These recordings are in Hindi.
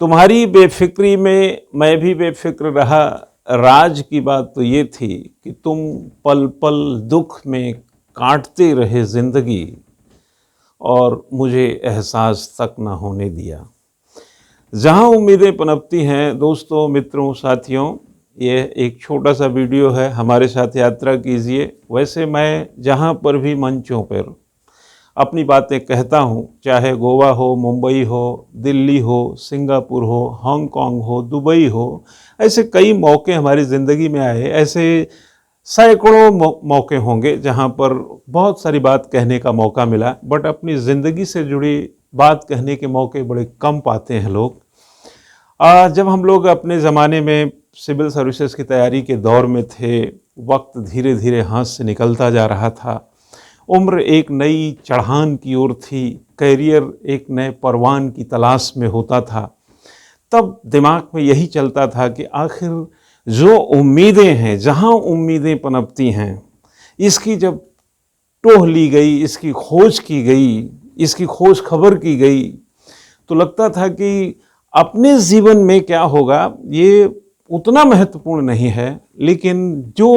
तुम्हारी बेफिक्री में मैं भी बेफिक्र रहा। राज की बात तो ये थी कि तुम पल पल दुख में काटते रहे जिंदगी और मुझे एहसास तक न होने दिया। जहाँ उम्मीदें पनपती हैं दोस्तों, मित्रों, साथियों, ये एक छोटा सा वीडियो है, हमारे साथ यात्रा कीजिए। वैसे मैं जहाँ पर भी मंचों पर अपनी बातें कहता हूँ, चाहे गोवा हो, मुंबई हो, दिल्ली हो, सिंगापुर हो, हांगकांग हो, दुबई हो, ऐसे कई मौके हमारी ज़िंदगी में आए। ऐसे सैकड़ों मौके होंगे जहाँ पर बहुत सारी बात कहने का मौका मिला, बट अपनी ज़िंदगी से जुड़ी बात कहने के मौके बड़े कम पाते हैं लोग। जब हम लोग अपने ज़माने में सिविल सर्विसेज की तैयारी के दौर में थे, वक्त धीरे धीरे हाथ से निकलता जा रहा था, उम्र एक नई चढ़ान की ओर थी, करियर एक नए परवान की तलाश में होता था, तब दिमाग में यही चलता था कि आखिर जो उम्मीदें हैं, जहाँ उम्मीदें पनपती हैं, इसकी जब टोह ली गई, इसकी खोज की गई, इसकी खोज खबर की गई, तो लगता था कि अपने जीवन में क्या होगा ये उतना महत्वपूर्ण नहीं है, लेकिन जो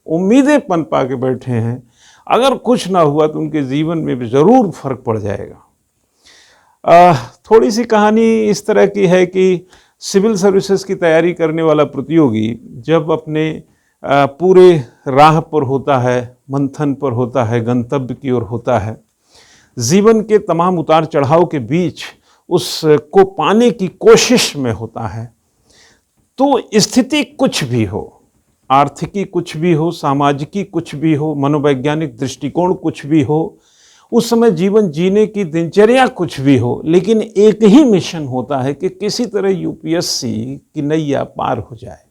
उम्मीदें पनपा के बैठे हैं, अगर कुछ ना हुआ तो उनके जीवन में भी ज़रूर फर्क पड़ जाएगा। थोड़ी सी कहानी इस तरह की है कि सिविल सर्विसेज की तैयारी करने वाला प्रतियोगी जब अपने पूरे राह पर होता है, मंथन पर होता है, गंतव्य की ओर होता है, जीवन के तमाम उतार चढ़ाव के बीच उसको पाने की कोशिश में होता है, तो स्थिति कुछ भी हो, आर्थिकी कुछ भी हो, सामाजिकी कुछ भी हो, मनोवैज्ञानिक दृष्टिकोण कुछ भी हो, उस समय जीवन जीने की दिनचर्या कुछ भी हो, लेकिन एक ही मिशन होता है कि किसी तरह यूपीएससी की नैया पार हो जाए।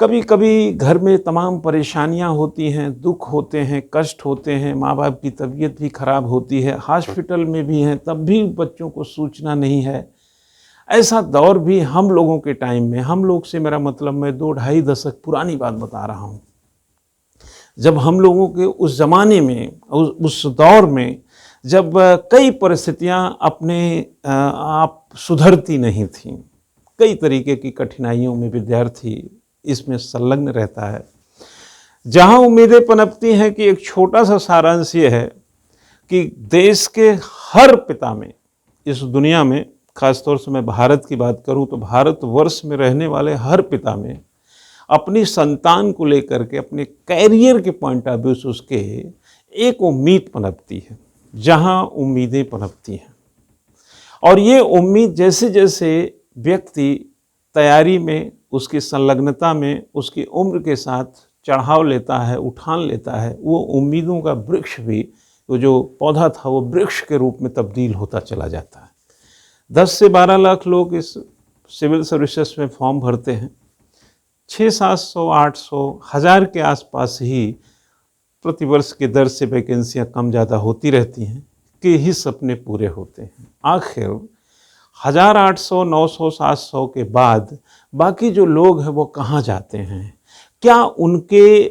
कभी कभी घर में तमाम परेशानियां होती हैं, दुख होते हैं, कष्ट होते हैं, माँ बाप की तबीयत भी खराब होती है, हॉस्पिटल में भी हैं, तब भी बच्चों को सूचना नहीं है। ऐसा दौर भी हम लोगों के टाइम में, हम लोग से मेरा मतलब मैं 2-2.5 दशक पुरानी बात बता रहा हूँ, जब हम लोगों के उस ज़माने में, उस दौर में, जब कई परिस्थितियाँ अपने आप सुधरती नहीं थीं, कई तरीके की कठिनाइयों में विद्यार्थी इसमें संलग्न रहता है। जहाँ उम्मीदें पनपती हैं कि एक छोटा सा सारांश ये है कि देश के हर पिता में, इस दुनिया में, खासतौर से मैं भारत की बात करूं तो भारतवर्ष में रहने वाले हर पिता में अपनी संतान को लेकर के, अपने कैरियर के पॉइंट ऑफ व्यू से उसके एक उम्मीद पनपती है। जहां उम्मीदें पनपती हैं और ये उम्मीद जैसे जैसे व्यक्ति तैयारी में, उसकी संलग्नता में, उसकी उम्र के साथ चढ़ाव लेता है, उठान लेता है, वो उम्मीदों का वृक्ष भी, वो जो पौधा था वो वृक्ष के रूप में तब्दील होता चला जाता है। 10 से 12 लाख लोग इस सिविल सर्विसेज में फॉर्म भरते हैं। 600-700, 800, 1000 के आसपास ही प्रतिवर्ष के दर से वैकेंसियाँ कम ज़्यादा होती रहती हैं कि ही सपने पूरे होते हैं। आखिर 1000, 800, 900, 700 के बाद बाकी जो लोग हैं वो कहाँ जाते हैं? क्या उनके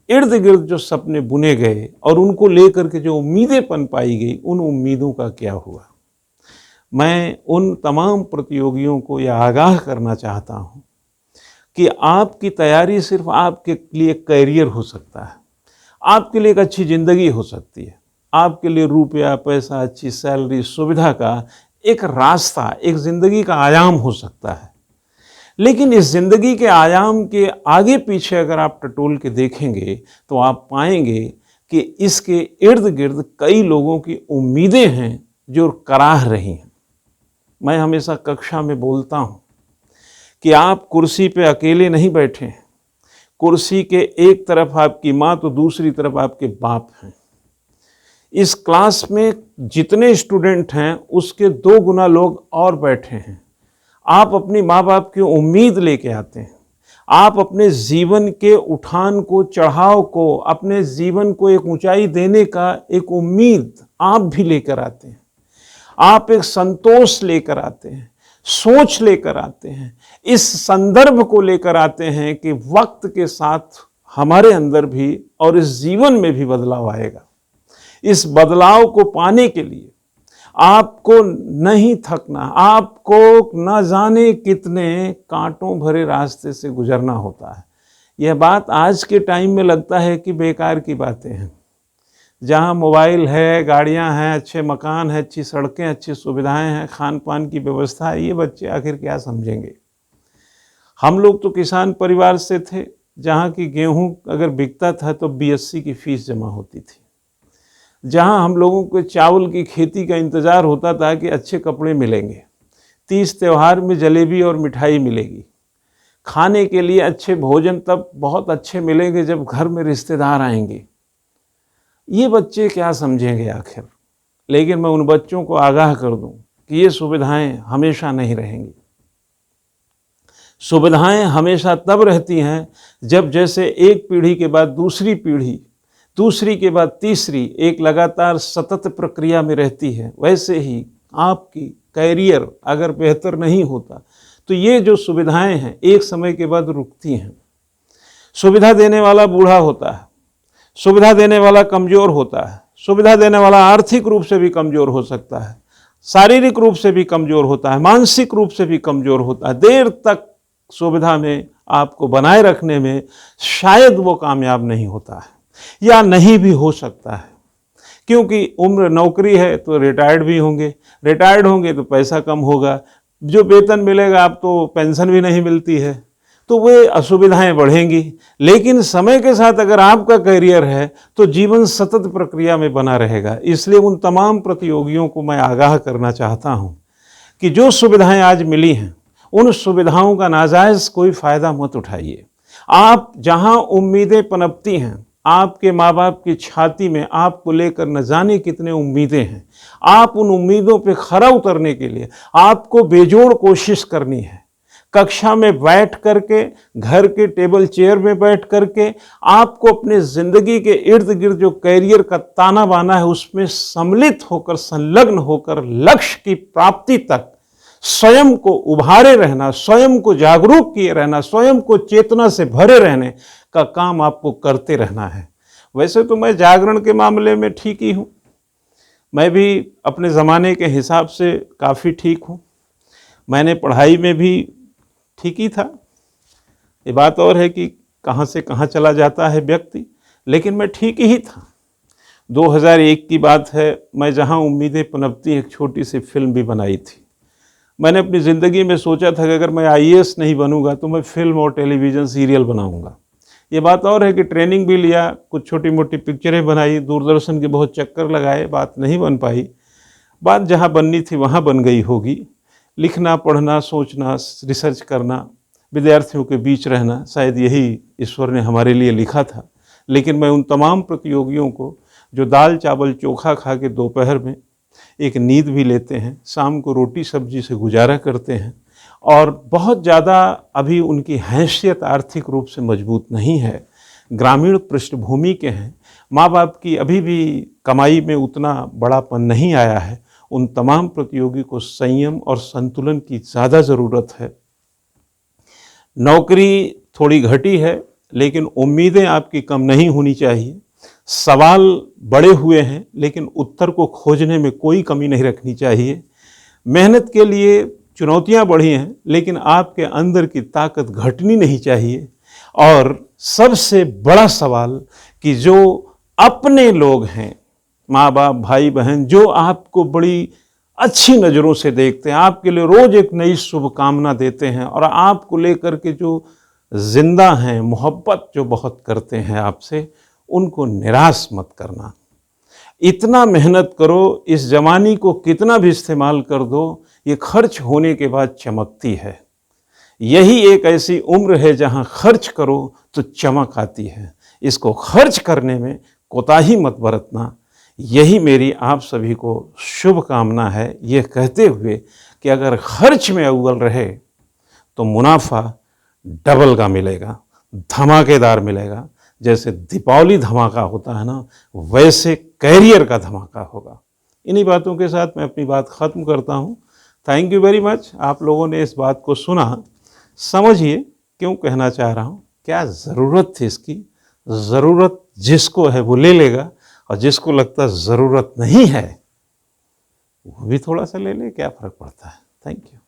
इर्द गिर्द जो सपने बुने गए और उनको लेकर के जो उम्मीदें पनपाई गई, उन उम्मीदों का क्या हुआ? मैं उन तमाम प्रतियोगियों को यह आगाह करना चाहता हूँ कि आपकी तैयारी सिर्फ आपके लिए कैरियर हो सकता है, आपके लिए एक अच्छी ज़िंदगी हो सकती है, आपके लिए रुपया, पैसा, अच्छी सैलरी, सुविधा का एक रास्ता, एक ज़िंदगी का आयाम हो सकता है। लेकिन इस ज़िंदगी के आयाम के आगे पीछे अगर आप टटोल के देखेंगे तो आप पाएंगे कि इसके इर्द गिर्द कई लोगों की उम्मीदें हैं जो कराह रही हैं। मैं हमेशा कक्षा में बोलता हूँ कि आप कुर्सी पे अकेले नहीं बैठे हैं। कुर्सी के एक तरफ आपकी माँ तो दूसरी तरफ आपके बाप हैं। इस क्लास में जितने स्टूडेंट हैं उसके 2 गुना लोग और बैठे हैं। आप अपनी माँ बाप की उम्मीद लेके आते हैं, आप अपने जीवन के उठान को, चढ़ाव को, अपने जीवन को एक ऊंचाई देने का एक उम्मीद आप भी लेकर आते हैं। आप एक संतोष लेकर आते हैं, सोच लेकर आते हैं, इस संदर्भ को लेकर आते हैं कि वक्त के साथ हमारे अंदर भी और इस जीवन में भी बदलाव आएगा। इस बदलाव को पाने के लिए आपको नहीं थकना, आपको न जाने कितने कांटों भरे रास्ते से गुजरना होता है। यह बात आज के टाइम में लगता है कि बेकार की बातें हैं। जहाँ मोबाइल है, गाड़ियाँ हैं, अच्छे मकान हैं, अच्छी सड़कें, अच्छी सुविधाएं हैं, खान पान की व्यवस्था है, ये बच्चे आखिर क्या समझेंगे। हम लोग तो किसान परिवार से थे, जहाँ की गेहूँ अगर बिकता था तो बीएससी की फीस जमा होती थी। जहाँ हम लोगों को चावल की खेती का इंतज़ार होता था कि अच्छे कपड़े मिलेंगे, तीज त्यौहार में जलेबी और मिठाई मिलेगी, खाने के लिए अच्छे भोजन तब बहुत अच्छे मिलेंगे जब घर में रिश्तेदार आएंगे। ये बच्चे क्या समझेंगे आखिर। लेकिन मैं उन बच्चों को आगाह कर दूं कि ये सुविधाएं हमेशा नहीं रहेंगी। सुविधाएं हमेशा तब रहती हैं जब जैसे एक पीढ़ी के बाद दूसरी पीढ़ी, दूसरी के बाद तीसरी एक लगातार सतत प्रक्रिया में रहती है। वैसे ही आपकी कैरियर अगर बेहतर नहीं होता तो ये जो सुविधाएं हैं एक समय के बाद रुकती हैं। सुविधा देने वाला बूढ़ा होता है, सुविधा देने वाला कमज़ोर होता है, सुविधा देने वाला आर्थिक रूप से भी कमज़ोर हो सकता है, शारीरिक रूप से भी कमज़ोर होता है, मानसिक रूप से भी कमज़ोर होता है। देर तक सुविधा में आपको बनाए रखने में शायद वो कामयाब नहीं होता है या नहीं भी हो सकता है, क्योंकि उम्र नौकरी है तो रिटायर्ड भी होंगे, रिटायर्ड होंगे तो पैसा कम होगा, जो वेतन मिलेगा आप तो पेंशन भी नहीं मिलती है, तो वे असुविधाएं बढ़ेंगी। लेकिन समय के साथ अगर आपका करियर है तो जीवन सतत प्रक्रिया में बना रहेगा। इसलिए उन तमाम प्रतियोगियों को मैं आगाह करना चाहता हूं कि जो सुविधाएं आज मिली हैं उन सुविधाओं का नाजायज कोई फ़ायदा मत उठाइए। आप जहां उम्मीदें पनपती हैं, आपके माँ बाप की छाती में आपको लेकर न जाने कितने उम्मीदें हैं। आप उन उम्मीदों पे खरा उतरने के लिए आपको बेजोड़ कोशिश करनी है। कक्षा में बैठ करके, घर के टेबल चेयर में बैठ करके आपको अपने ज़िंदगी के इर्द गिर्द जो कैरियर का ताना बाना है उसमें सम्मिलित होकर, संलग्न होकर लक्ष्य की प्राप्ति तक स्वयं को उभारे रहना, स्वयं को जागरूक किए रहना, स्वयं को चेतना से भरे रहने का काम आपको करते रहना है। वैसे तो मैं जागरण के मामले में ठीक ही हूँ, मैं भी अपने ज़माने के हिसाब से काफ़ी ठीक हूँ। मैंने पढ़ाई में भी ठीक ही था। ये बात और है कि कहाँ से कहाँ चला जाता है व्यक्ति, लेकिन मैं ठीक ही था। 2001 की बात है, मैं जहाँ उम्मीदें पनपती एक छोटी सी फिल्म भी बनाई थी। मैंने अपनी ज़िंदगी में सोचा था कि अगर मैं आईएएस नहीं बनूंगा तो मैं फिल्म और टेलीविज़न सीरियल बनाऊंगा। ये बात और है कि ट्रेनिंग भी लिया, कुछ छोटी मोटी पिक्चरें बनाई, दूरदर्शन के बहुत चक्कर लगाए, बात नहीं बन पाई। बात जहाँ बननी थी वहाँ बन गई होगी। लिखना, पढ़ना, सोचना, रिसर्च करना, विद्यार्थियों के बीच रहना, शायद यही ईश्वर ने हमारे लिए लिखा था। लेकिन मैं उन तमाम प्रतियोगियों को जो दाल चावल चोखा खा के दोपहर में एक नींद भी लेते हैं, शाम को रोटी सब्जी से गुजारा करते हैं और बहुत ज़्यादा अभी उनकी हैसियत आर्थिक रूप से मजबूत नहीं है, ग्रामीण पृष्ठभूमि के हैं, माँ बाप की अभी भी कमाई में उतना बड़ापन नहीं आया है, उन तमाम प्रतियोगी को संयम और संतुलन की ज़्यादा ज़रूरत है। नौकरी थोड़ी घटी है लेकिन उम्मीदें आपकी कम नहीं होनी चाहिए। सवाल बड़े हुए हैं लेकिन उत्तर को खोजने में कोई कमी नहीं रखनी चाहिए। मेहनत के लिए चुनौतियां बढ़ी हैं लेकिन आपके अंदर की ताकत घटनी नहीं चाहिए। और सबसे बड़ा सवाल कि जो अपने लोग हैं, माँ बाप, भाई बहन, जो आपको बड़ी अच्छी नज़रों से देखते हैं, आपके लिए रोज़ एक नई शुभकामना देते हैं और आपको लेकर के जो जिंदा हैं, मोहब्बत जो बहुत करते हैं आपसे, उनको निराश मत करना। इतना मेहनत करो, इस जवानी को कितना भी इस्तेमाल कर दो, ये खर्च होने के बाद चमकती है। यही एक ऐसी उम्र है जहाँ खर्च करो तो चमक आती है। इसको खर्च करने में कोताही मत बरतना। यही मेरी आप सभी को शुभकामना है, ये कहते हुए कि अगर खर्च में अव्वल रहे तो मुनाफा डबल का मिलेगा, धमाकेदार मिलेगा। जैसे दीपावली धमाका होता है ना, वैसे कैरियर का धमाका होगा। इन्हीं बातों के साथ मैं अपनी बात ख़त्म करता हूँ। Thank you very much. आप लोगों ने इस बात को सुना, समझिए क्यों कहना चाह रहा हूँ, क्या ज़रूरत थी इसकी। ज़रूरत जिसको है वो ले लेगा और जिसको लगता ज़रूरत नहीं है वो भी थोड़ा सा ले ले, क्या फ़र्क पड़ता है। Thank you.